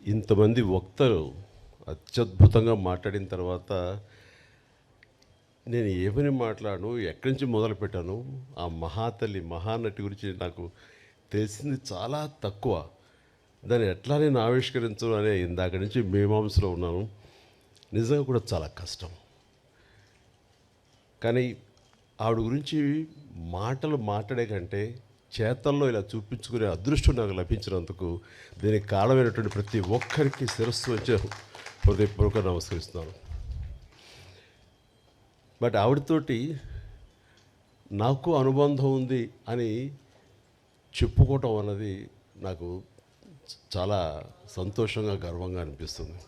ఇంతమంది వక్తలు అత్యద్భుతంగా మాట్లాడిన తర్వాత నేను ఏమని మాట్లాడను, ఎక్కడి నుంచి మొదలుపెట్టాను, ఆ మహాతల్లి మహానటి గురించి నాకు తెలిసింది చాలా తక్కువ. దాన్ని ఎట్లా నేను ఆవిష్కరించను అనే ఇందాక నుంచి మీమాంసలో ఉన్నాను. నిజంగా కూడా చాలా కష్టం. కానీ ఆవిడ గురించి మాటలు మాట్లాడే కంటే చేతల్లో ఇలా చూపించుకునే అదృష్టం నాకు లభించినందుకు దీనికి కారణమైనటువంటి ప్రతి ఒక్కరికి శిరస్సు వచ్చే హృదయపూర్వక నమస్కరిస్తున్నాను. బట్ ఆవిడతోటి నాకు అనుబంధం ఉంది అని చెప్పుకోవటం అన్నది నాకు చాలా సంతోషంగా గర్వంగా అనిపిస్తుంది.